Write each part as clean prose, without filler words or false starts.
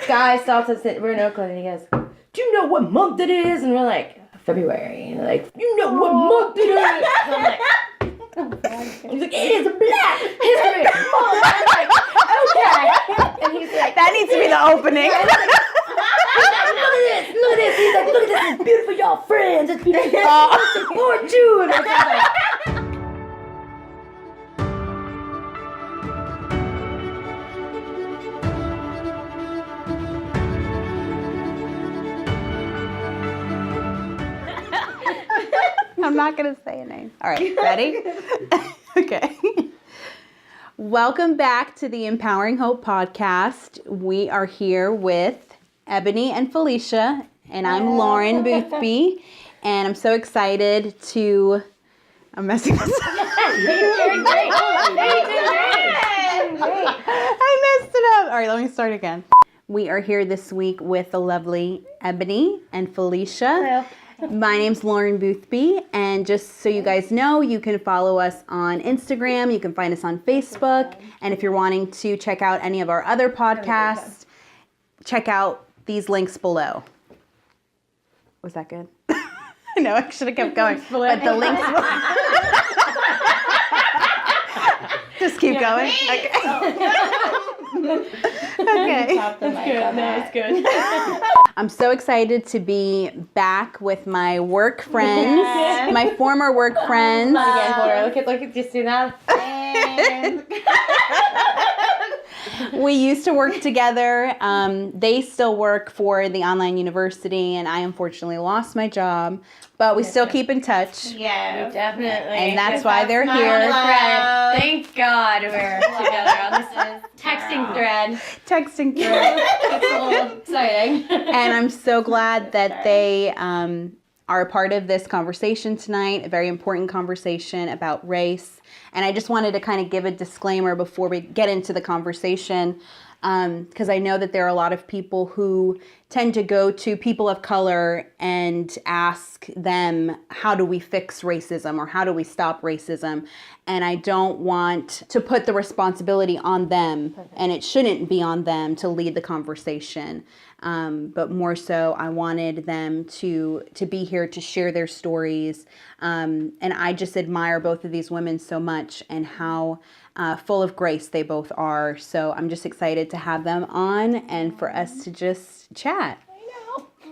guy stops us. We're in Oakland, and he goes, "Do you know what month it is?" And we're like, "February." And they're like, "You know what month it is?" And I'm like, he's like, "It is Black History Month." I'm like, "Okay." And he's like, that needs to be the opening. Look at this. He's like, "Look at this. It's beautiful, y'all friends. It's beautiful. Support you." And I was like, I'm not going to say a name. All right, ready? Okay. Welcome back to the Empowering Hope podcast. We are here with Ebony and Felicia, and I'm Lauren Boothby, and I'm so excited to... I'm messing this up. "You're great. I messed it up. All right, let me start again. We are here this week with the lovely Ebony and Felicia. Hello. My name's Lauren Boothby, and just so you guys know, you can follow us on Instagram, you can find us on Facebook, and if you're wanting to check out any of our other podcasts, check out these links below. Was that good? No, I should have kept going, but the links just keep going. Okay. Okay. That's good. I'm so excited to be back with my work friends, my former work friends. Look at, just do that. We used to work together. They still work for the online university, and I unfortunately lost my job, but we still keep in touch. Yeah, Definitely. And that's why they're here. Thank God we're together on this texting thread. Texting thread. It's a little exciting. And I'm so glad that they are a part of this conversation tonight, a very important conversation about race. And I just wanted to kind of give a disclaimer before we get into the conversation, because I know that there are a lot of people who tend to go to people of color and ask them, how do we fix racism or how do we stop racism? And I don't want to put the responsibility on them, and it shouldn't be on them to lead the conversation. But more so, I wanted them to be here to share their stories. And I just admire both of these women so much and how full of grace they both are. So I'm just excited to have them on and for us to just chat.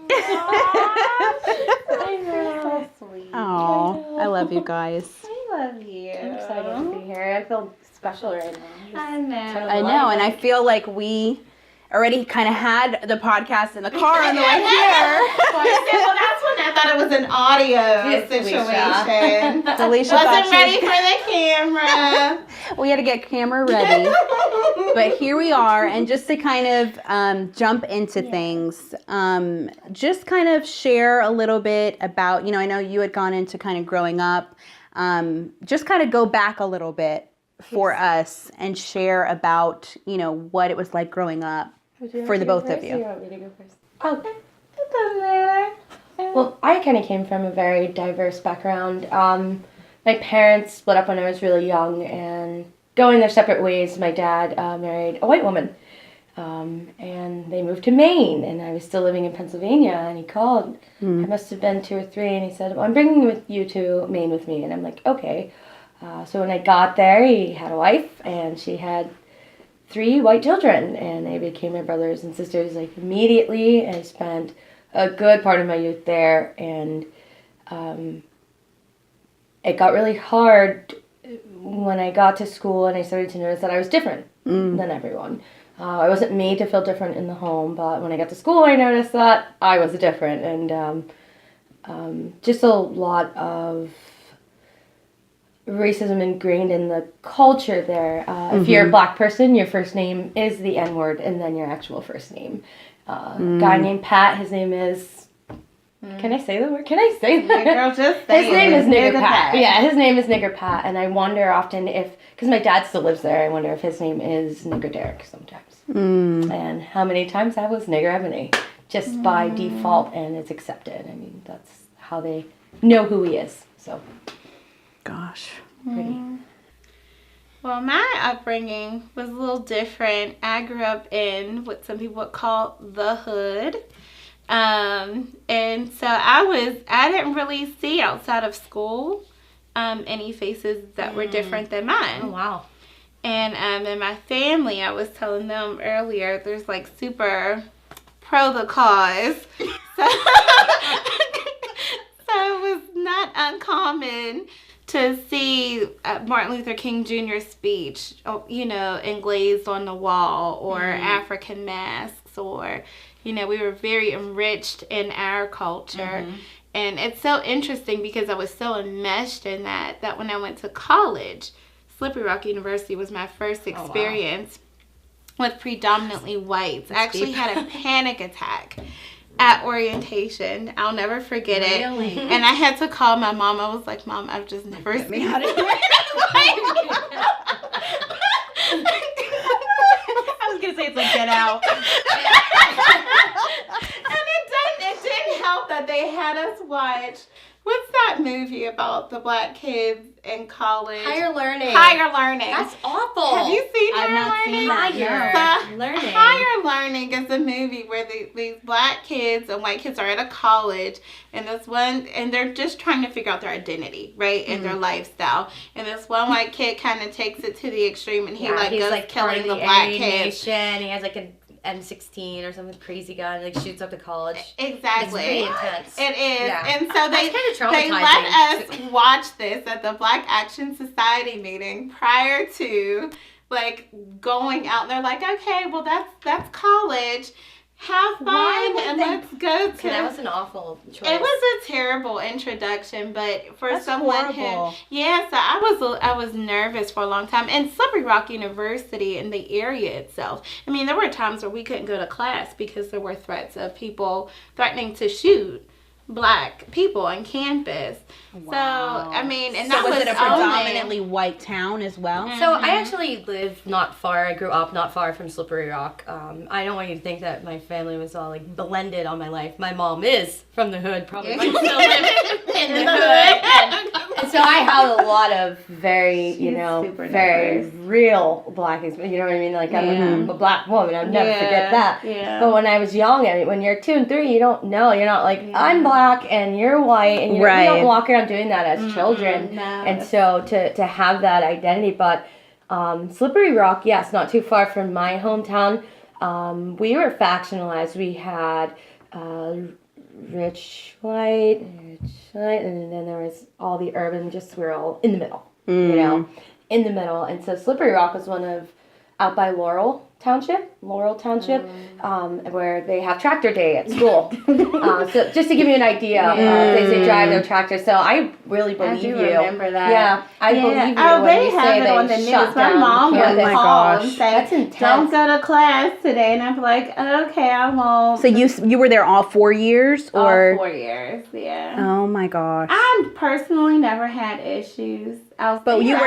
I know. So sweet. Oh, I love you guys. I love you. I'm excited to be here. I feel special right now. I know. I know, and I feel like we already kind of had the podcast in the car on the way here. Well, that's when I thought it was an audio situation. Felicia Wasn't thought ready for the camera. we had to get camera ready. But here we are, and just to kind of jump into things, just kind of share a little bit about, I know you had gone into kind of growing up, just kind of go back a little bit for us and share about, what it was like growing up for the both of you. You want me to go first? Oh, it doesn't matter. Well, I kind of came from a very diverse background. My parents split up when I was really young and going their separate ways. My dad married a white woman, and they moved to Maine, and I was still living in Pennsylvania, and he called. I must have been 2 or 3, and he said, "Well, I'm bringing you to Maine with me," and I'm like, "Okay." So when I got there, he had a wife, and she had 3 white children, and they became my brothers and sisters like immediately. I spent a good part of my youth there, and it got really hard when I got to school and I started to notice that I was different than everyone. I wasn't made to feel different in the home, but when I got to school, I noticed that I was different, and just a lot of racism ingrained in the culture there. If you're a black person, your first name is the N-word, and then your actual first name. A guy named Pat, his name is... Can I say the word? Can I say that? Girl, just say His name is Nigger Pat. Pat. Yeah, his name is Nigger Pat, and I wonder often if... Because my dad still lives there, I wonder if his name is Nigger Derek sometimes. And how many times I was Nigger Ebony. Just by default, and it's accepted. I mean, that's how they know who he is, so... Gosh. Pretty. Well, my upbringing was a little different. I grew up in what some people would call the hood. And so I didn't really see outside of school any faces that were different than mine. Oh, wow. And in my family, I was telling them earlier, there's like super pro the cause. So, so it was not uncommon to see Martin Luther King Jr.'s speech, englazed on the wall, or African masks, or, we were very enriched in our culture. And it's so interesting because I was so enmeshed in that when I went to college, Slippery Rock University was my first experience with predominantly whites. I actually had a panic attack at orientation. I'll never forget it. And I had to call my mom. I was like, Mom, I've just never seen it. I was going to say it's like Get Out. And it didn't help that they had us watch, what's that movie about the black kids in college? Higher Learning. That's awful. Have you seen I've Higher not Learning? seen that. Higher Learning. Higher Learning is a movie where these black kids and white kids are at a college, and they're just trying to figure out their identity, right, and their lifestyle. And this one white kid kind of takes it to the extreme, and he goes killing the black kids. He has like an M16 or something crazy gun, like shoots up the college. Exactly. It's pretty intense. It is. Yeah. And so they let us watch this at the Black Action Society meeting prior to going out. They're like, okay, well that's college. Have fun and let's go to. That was an awful choice. It was a terrible introduction, but for someone horrible. so I was nervous for a long time. And Slippery Rock University and the area itself, I mean, there were times where we couldn't go to class because there were threats of people threatening to shoot black people on campus. Wow. So, I mean, and So that was was it a predominantly white town as well? So I actually lived not far. I grew up not far from Slippery Rock. I don't want you to think that my family was all like blended all my life. My mom is from the hood, probably still living in the hood. And so I have a lot of very, very real black experience. You know what I mean? Like I'm a black woman. I'll never forget that. Yeah. But when I was young, I mean, when you're 2 and 3, you don't know. You're not like I'm black and you're white, and we don't walk around doing that as children. No. And so to have that identity, but Slippery Rock, yes, not too far from my hometown. We were factionalized. We had rich white, and then there was all the urban. We were all in the middle, in the middle. And so Slippery Rock was one of out by Laurel Township, where they have tractor day at school. So just to give you an idea, they drive their tractors. So I really believe you. I remember that. Yeah, I believe you when when they you have say it they on the shut news. My down mom would campus. call and say, That's intense. "Don't go to class today," and I'm like, "Okay, I won't." So you were there all 4 years, or? All 4 years, yeah. Oh my gosh. I personally never had issues. But were you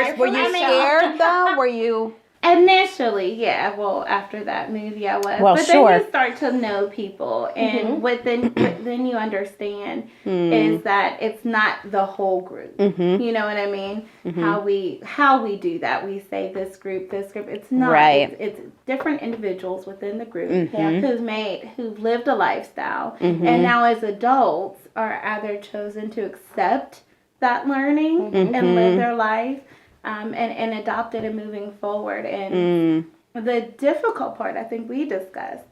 scared though? Were you? Initially, yeah. Well, after that movie, I was. Well, but sure. then you start to know people, and what then you understand is that it's not the whole group. You know what I mean? How we do that? We say this group. It's not. Right. It's different individuals within the group who've lived a lifestyle, and now as adults are either chosen to accept that learning and live their life. And adopt it and moving forward. And the difficult part, I think we discussed,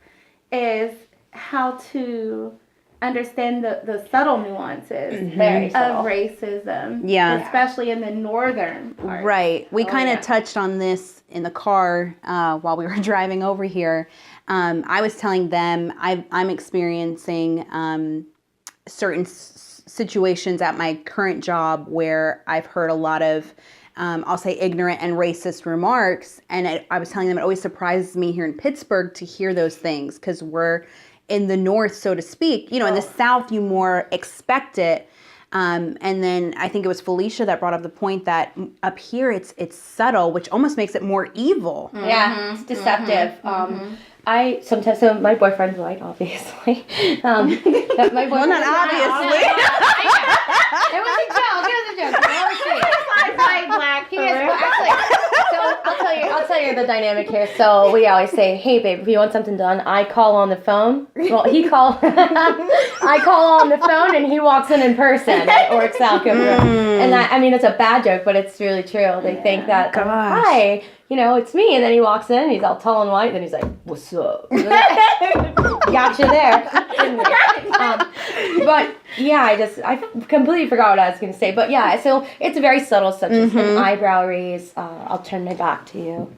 is how to understand the subtle nuances of racism. Yeah. Especially in the northern part. Right. We kind of touched on this in the car while we were driving over here. I was telling them I'm experiencing certain situations at my current job where I've heard a lot of I'll say ignorant and racist remarks. And I was telling them it always surprises me here in Pittsburgh to hear those things because we're in the north, so to speak. In the south, you more expect it. And then I think it was Felicia that brought up the point that up here it's subtle, which almost makes it more evil. Yeah, it's deceptive. I sometimes, so my boyfriend's white, obviously. My boyfriend, well, not obviously. It was a joke. Black. He is actually. So I'll tell you the dynamic here. So we always say, "Hey, babe, if you want something done, I call on the phone." Well, I call on the phone, and he walks in person. It works out good. And that, I mean, it's a bad joke, but it's really true. They think that, hi, it's me, and then he walks in, he's all tall and white, and he's like, "What's up?" Gotcha there. But yeah, I completely forgot what I was going to say. But yeah, so it's very subtle, such as an eyebrow raise. I'll turn my back to you.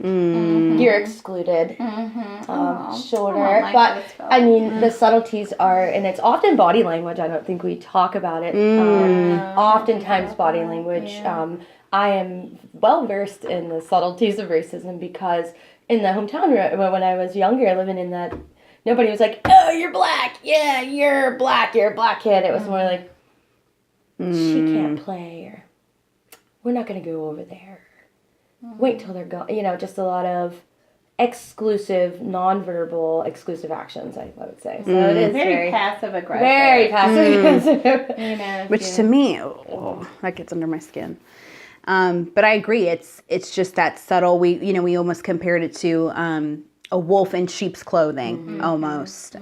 You're excluded. Shoulder. But I mean, the subtleties are, and it's often body language. I don't think we talk about it. Oftentimes body language. I am well versed in the subtleties of racism because in the hometown when I was younger, living in that. Nobody was like, "Oh, you're black. Yeah, you're black. You're a black kid." It was more like, "She can't play," or "We're not going to go over there. Wait till they're gone." Just a lot of nonverbal exclusive actions, I would say. So it is very passive aggressive. Very passive aggressive. Which to me, that gets under my skin. But I agree. It's just that subtle. We almost compared it to a wolf in sheep's clothing, almost.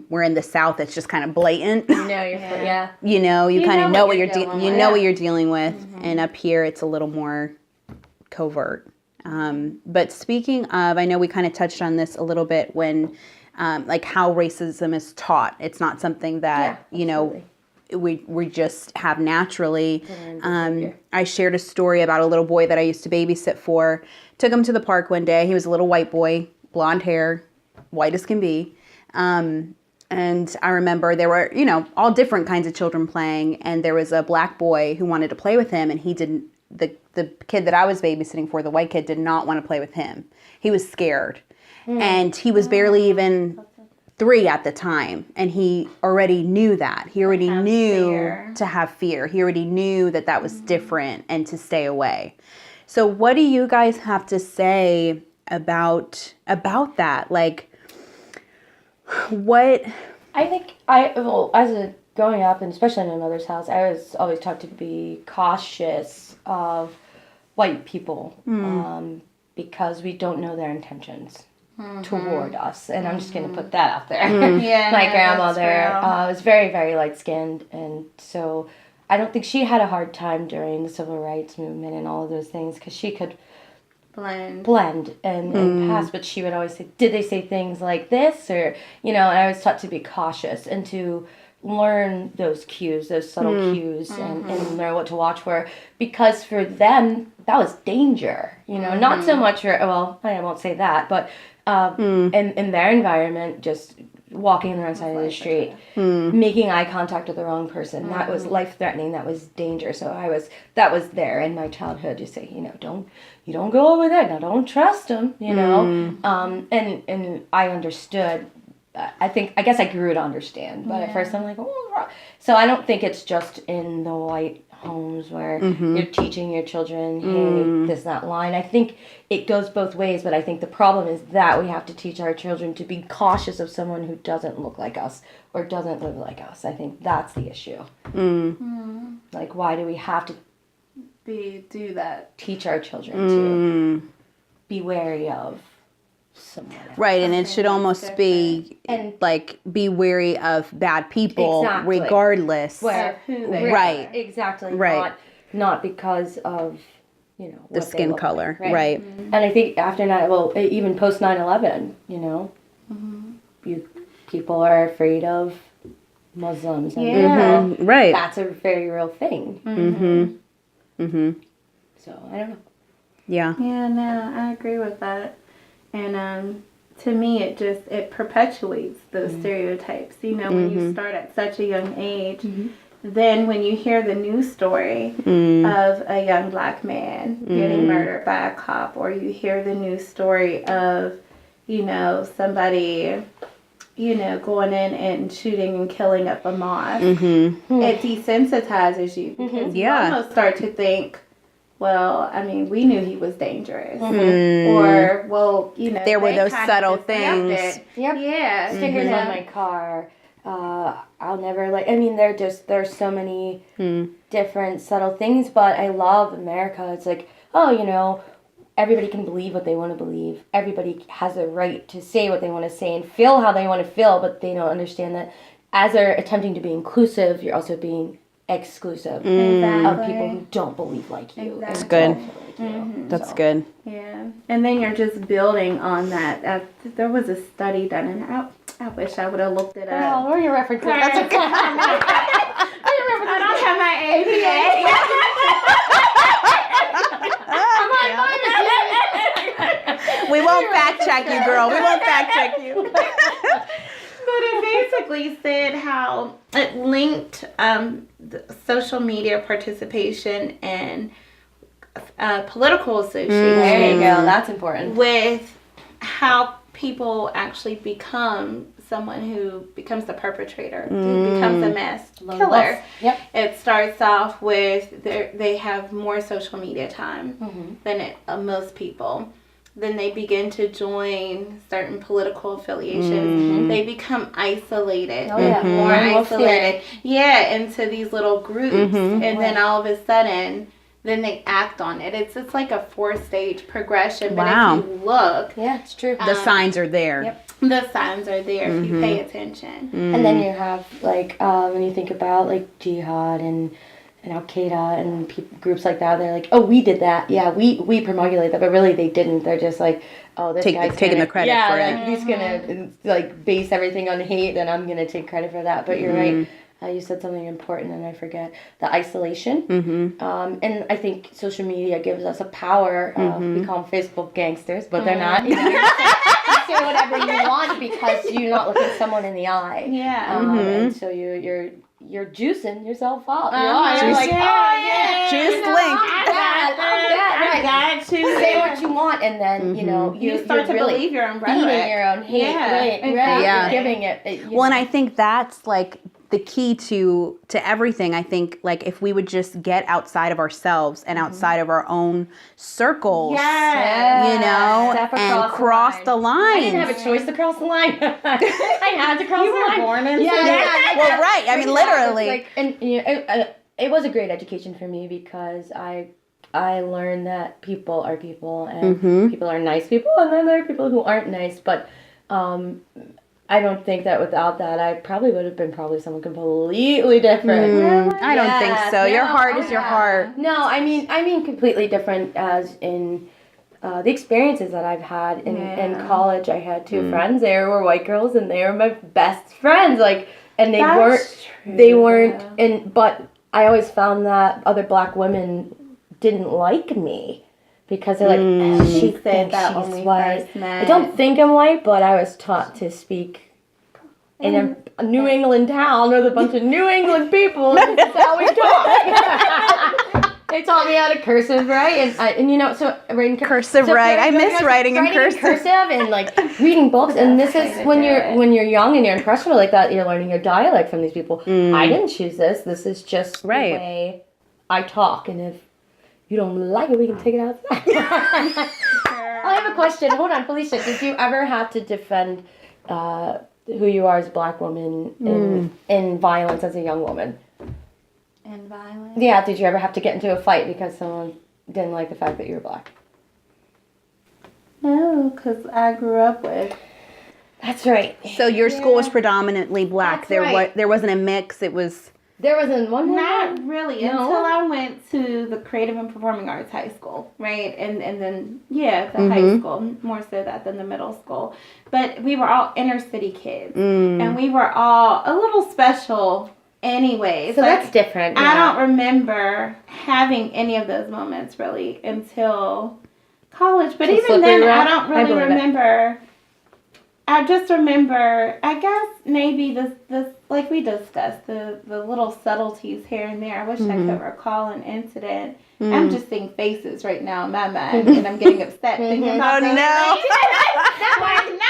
Where in the South, it's just kind of blatant. You kind of know what you're what you're dealing with, and up here, it's a little more covert. But speaking of, I know we kind of touched on this a little bit when, like how racism is taught. It's not something that we just have naturally. I shared a story about a little boy that I used to babysit for. Took him to the park one day. He was a little white boy. Blonde hair, white as can be. And I remember there were, all different kinds of children playing. And there was a black boy who wanted to play with him. And he didn't, the kid that I was babysitting for, the white kid, did not want to play with him. He was scared. And he was barely even 3 at the time. And he already knew that. He already knew to have fear. He already knew that was different and to stay away. So what do you guys have to say about that? Like, what? I think growing up, and especially in my mother's house, I was always taught to be cautious of white people because we don't know their intentions toward us. And I'm just going to put that out there. My grandmother was very, very light-skinned, and so I don't think she had a hard time during the civil rights movement and all of those things because she could blend and pass, but she would always say, "Did they say things like this?" Or, and I was taught to be cautious and to learn those cues, those subtle cues, and learn what to watch for, because for them, that was danger, not so much for, well, I won't say that, but in their environment, just walking on the wrong side of the street, making eye contact with the wrong person, that was life-threatening, that was danger. So that was there in my childhood to say, you don't go over there, now don't trust them, and I understood. I guess I grew to understand, but at first I'm like, oh. So I don't think it's just in the white homes where you're teaching your children, hey, this, that line. I think it goes both ways, but I think the problem is that we have to teach our children to be cautious of someone who doesn't look like us or doesn't live like us. I think that's the issue. Like, why do we have to do that? Teach our children to be wary of someone else. Right, and it should almost be like be wary of bad people regardless of who they are. Exactly. Right. Not because of the skin color. Like, right. And I think after even post 9/11, people are afraid of Muslims. And right. That's a very real thing. So I don't know. Yeah. Yeah, no, I agree with that. And to me, it perpetuates those stereotypes. When you start at such a young age, then when you hear the news story of a young black man getting murdered by a cop, or you hear the news story of, somebody, going in and shooting and killing up a mosque, it desensitizes you because you almost start to think, well, I mean, we knew he was dangerous. Or, well, there were those subtle things. Yep. Yeah. Stickers on my car. I'll never there's so many different subtle things, but I love America. It's like, everybody can believe what they want to believe. Everybody has a right to say what they want to say and feel how they want to feel, but they don't understand that as they're attempting to be inclusive, you're also being exclusive of people who don't believe like you. That's good. That's good. Yeah, and then you're just building on that. There was a study done, and I wish I would have looked it up. Where are your references? That's okay. I don't have my ABA. We won't fact check you, girl. We won't fact check you. But it basically said how it linked the social media participation and political association. There you go. That's important. With how people actually become someone who becomes the perpetrator, who becomes a mass killer. Yep. It starts off with they have more social media time than most people. Then they begin to join certain political affiliations. They become isolated. Oh, yeah. More isolated. Yeah, into these little groups. And then all of a sudden, then they act on it. It's like a 4-stage progression. But Wow. if you look, Yeah, it's true. The signs are there. Yep. the signs are there if you pay attention. And then you have, like, when you think about, like, jihad and Al Qaeda and groups like that, they're like, oh, we did that. Yeah, we promulgated that, but really they didn't. They're just like, oh, this guy's taking the credit for it. like, he's gonna like base everything on hate, and I'm gonna take credit for that. But you're right. You said something important, and I forget the isolation. And I think social media gives us a power. We call them Facebook gangsters, but they're not. You say whatever you want because you're not looking someone in the eye. Yeah. And so you're juicing yourself up. You're like, Juice link. I got you. Say what you want, and then You start to really believe your own feeding rhetoric. your own hate. Yeah, Right. exactly. Yeah. Giving it. Well, and I think that's like the key to everything. I think like if we would just get outside of ourselves and outside of our own circles, Yes. Step and across cross the I line. didn't have a choice to cross the line. I had to cross the line. born into Yeah. Well, right. I mean, literally. Like, and it was a great education for me because I learned that people are people, and people are nice people, and then there are people who aren't nice. But I don't think that without that, I probably would have been someone completely different. I don't think so. Your heart is your heart. No, I mean completely different, as in the experiences that I've had in college. I had two friends. They were white girls, and they were my best friends. Like, and they weren't. But I always found that other black women didn't like me. Because they're like, she said that she's when we white. first met. I don't think I'm white, but I was taught to speak in a New England town with a bunch of New England people. And this is how we talk. They taught me how to cursive write, and so writing Cursive write. I miss writing in cursive. and like reading books. And this is when you're young and you're impressionable like that. You're learning your dialect from these people. I didn't choose this. This is just the way I talk, and if you don't like it, we can take it outside. I have a question. Hold on, Felicia. Did you ever have to defend who you are as a black woman in violence as a young woman? And violence? Yeah, did you ever have to get into a fight because someone didn't like the fact that you were black? No, because I grew up with. That's right. So your school was predominantly black. That's There wasn't a mix. It was. There wasn't one. Not really until I went to the Creative and Performing Arts High School, right? And then, the high school, more so that than the middle school. But we were all inner city kids. And we were all a little special anyway. So that's different. I don't remember having any of those moments really until college. But even then, I don't really remember. I just remember, I guess maybe this like we discussed, the little subtleties here and there. I wish I could recall an incident. I'm just seeing faces right now in my mind, and I'm getting upset. Thinking about Oh, no. But, one instance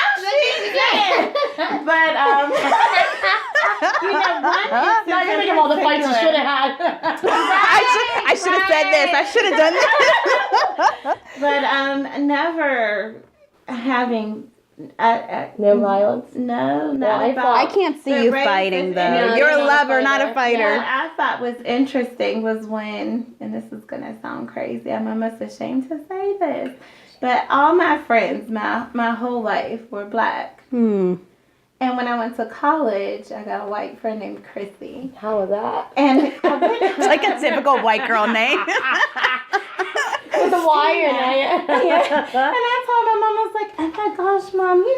Now you're thinking of all the fights you should have had. I should have said this. I should have done this. But never having No violence? No, Well, not I about. I can't see the you racist fighting, though. energy. You're a you're not a lover, not a fighter. fighter. What I thought was interesting was when, and this is gonna sound crazy, I'm almost ashamed to say this, but all my friends, my whole life, were black. And when I went to college, I got a white friend named Chrissy. How was that? And I went, It's like a typical white girl name. With a Y in it. yeah. And I told my mom, I was like, oh my gosh, Mom, you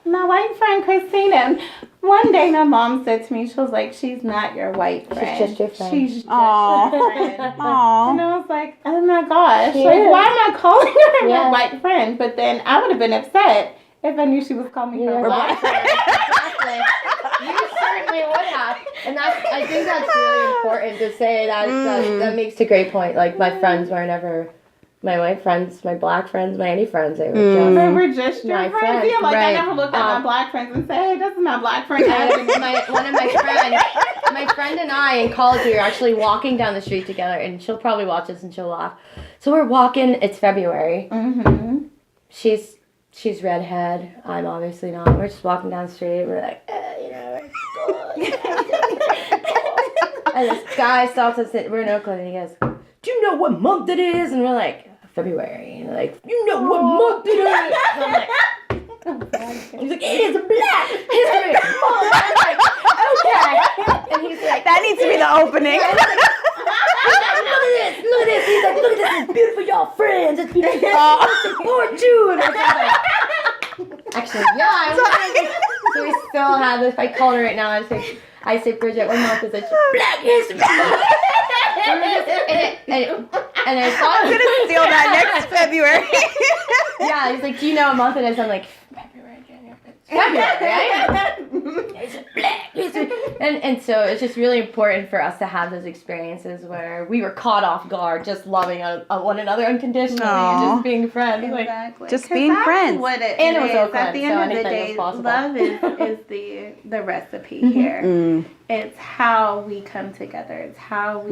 know, my white friend Christina. And one day my mom said to me, she was like, she's not your white friend. She's just your friend. She's just Aw. your friend. And Aww. I was like, oh my gosh, She like, is. why am I calling her Yeah. my white friend? But then I would have been upset if I knew she was calling me her Yeah. black friend. Exactly. You certainly would have. And I think that's really important to say. That makes a great point. Like, my friends were never my white friends, my black friends, my any friends. They were just They were just your my friends. friends, Yeah, like I right. never looked at my black friends and say, hey, this is my black friend. one of my friend and I in college, we were actually walking down the street together, and she'll probably watch this and she'll laugh. So we're walking. It's February. Mm-hmm. She's redhead. I'm obviously not. We're just walking down the street. We're like, and this guy stops us. We're in Oakland, and he goes, "Do you know what month it is?" And we're like, "February." And they're like, "You know what month it is?" And I'm like, he's like, "It is Black History Month." I'm like, "Okay." And he's like, That needs to be the opening. Look at this. He's like, "Look at this. It's beautiful, y'all friends. It's beautiful. I support you." And I was like, actually, yeah. So we still have this. If I call her right now, I say, Bridget, what month is it? Black History Month. and I thought I'm gonna steal that next February. yeah, he's like, "Do you know what month it is?" I'm like, February, January. February, right? It's Black History. And so it's just really important for us to have those experiences where we were caught off guard, just loving one another unconditionally and Aw. just being friends. Like, Exactly. Just 'Cause being that's friends. What it And it was is. Oakland, At the so end of the anything is day, possible. love is the recipe here. It's how we come together. It's how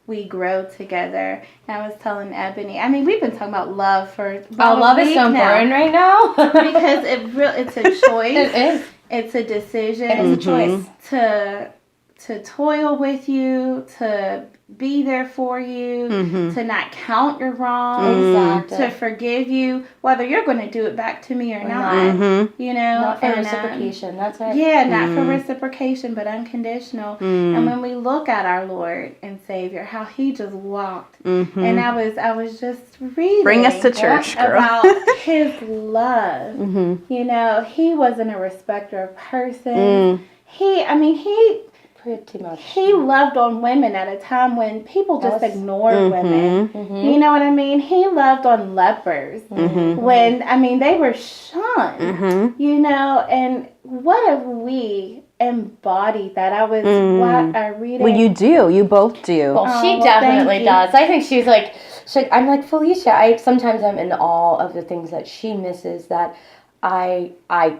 we grow together. And I was telling Ebony, I mean, we've been talking about love for about love a is week so now. important right now. Because it's a choice. It is. It's a decision. It's a choice. To toil with you, to be there for you, to not count your wrongs, Exactly. to forgive you, whether you're going to do it back to me or not. You know, Not for and, reciprocation. That's right. yeah, not for reciprocation, but unconditional. And when we look at our Lord and Savior, how He just walked, and I was just reading. Bring us to church, girl. About His love. You know, He wasn't a respecter of persons. He Pretty much. He loved on women at a time when people just ignored women. You know what I mean? He loved on lepers when, I mean, they were shunned. You know, and what if we embodied that? I was reading. Well, you do. You both do. Well, she well, definitely thank you. does. I think she's like, I'm like, Felicia, sometimes I'm in awe of the things that she misses that I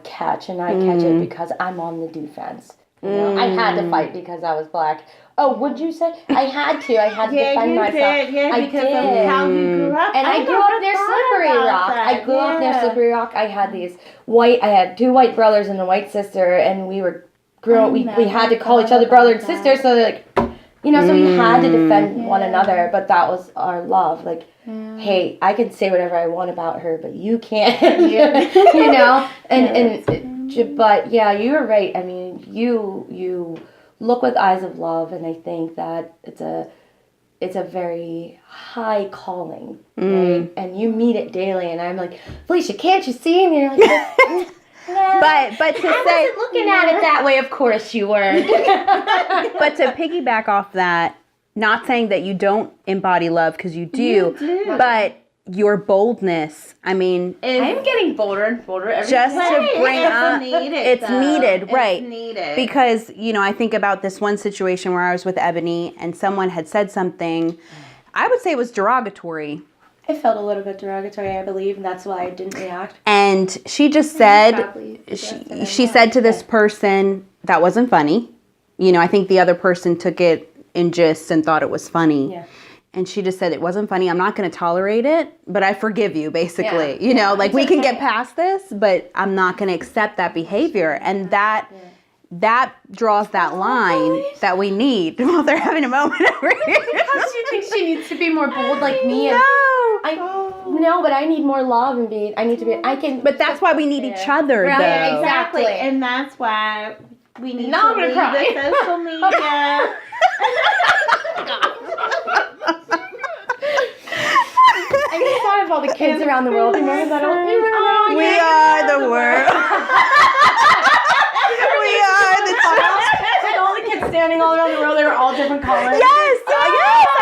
catch, and I catch it because I'm on the defense. You know, I had to fight because I was black. Oh, would you say? I had to defend myself. Yeah, because of how you grew up. And I grew up near Slippery Rock. I grew up near Slippery Rock. I had I had 2 white brothers and a white sister, and we had to call each other brother and sister, so like, you know, so we had to defend one another, but that was our love. Like, hey, I can say whatever I want about her, but you can't. You know? But yeah, you're right. I mean, you look with eyes of love, and I think that it's a very high calling, right? And you meet it daily, and I'm like, Felicia, can't you see? And you're like, But to I wasn't looking at it that way. Of course you were. But to piggyback off that, not saying that you don't embody love, because you do, but your boldness, I mean, I'm getting bolder and bolder every just day. to bring up, it's needed, right? It's needed. Because, you know, I think about this one situation where I was with Ebony and someone had said something, I would say it was derogatory. I felt a little bit derogatory, I believe, and that's why I didn't react. And she just said, she said to this person, that wasn't funny. You know, I think the other person took it in jest and thought it was funny. Yeah. And she just said, it wasn't funny. I'm not going to tolerate it, but I forgive you, basically. Yeah. You know, like It's we can okay. get past this, but I'm not going to accept that behavior. And that draws that line that we need. Well, they're having a moment over here. Because she thinks she needs to be more bold like me. And No. but I need more love and I need to be, I can. But that's why we need each other, Right, though. Exactly. Exactly. And that's why we need Now I'm to gonna leave cry. the social media. I just thought of all the kids around the world. Remember that old We are the world. We are the With all the kids standing all around the world, they were all different colors. Yes, I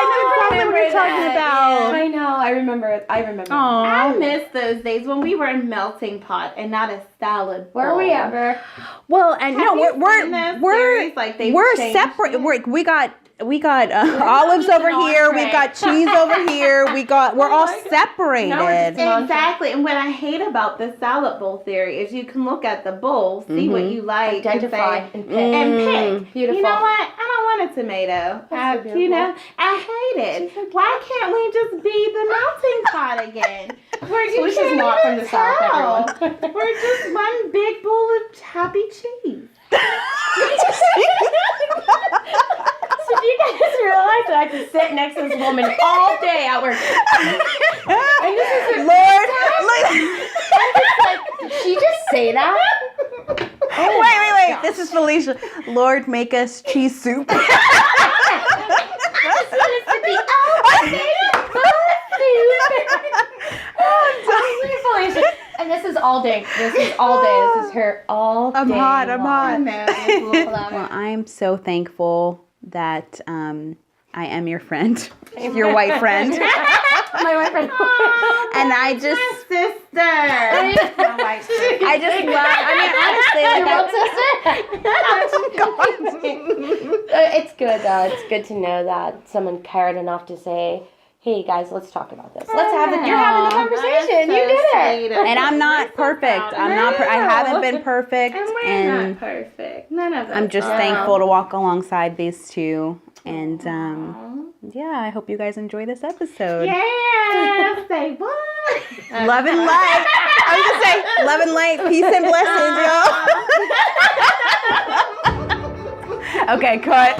know exactly what you're talking about. I know, I remember it. I miss those days when we were a melting pot and not a salad bowl. Were we ever? Well, and Have no, you seen those series? Like, they've we're changed separate. it? We got olives just over an here. entree. We've got cheese over here. We're all separated. No, we're just- Exactly. And what I hate about the salad bowl theory is you can look at the bowl, see what you like, Identify and and say, pick. and pick. Beautiful. You know what? I don't want a tomato. That's so You know, beautiful. I hate it. Why can't we just be the melting pot again? Where you Felicia's can't not from even the South, tell. everyone. We're just one big bowl of happy cheese. So do you guys realize that I can sit next to this woman all day at work? And this is her Lord, I'm just like, did she just say that? wait. This is Felicia. Lord, make us cheese soup. And this is all day. This is all day. This is her all day. I'm hot. I know, it's a little Well, I'm so thankful that I am your friend, your white friend, My white friend. and I just. sister. My wife's sister. I just love. I mean, honestly, It's good though. It's good to know that someone cared enough to say, "Hey guys, let's talk about this. Let's have it. You're having the conversation. You did it." and I'm not perfect. I'm not. I haven't been perfect, And we're and not perfect. None of us. I'm just are. thankful to walk alongside these two. And yeah, I hope you guys enjoy this episode. Yeah. Say what? Love and light. I was gonna say love and light, peace and blessings, y'all. Okay, cut.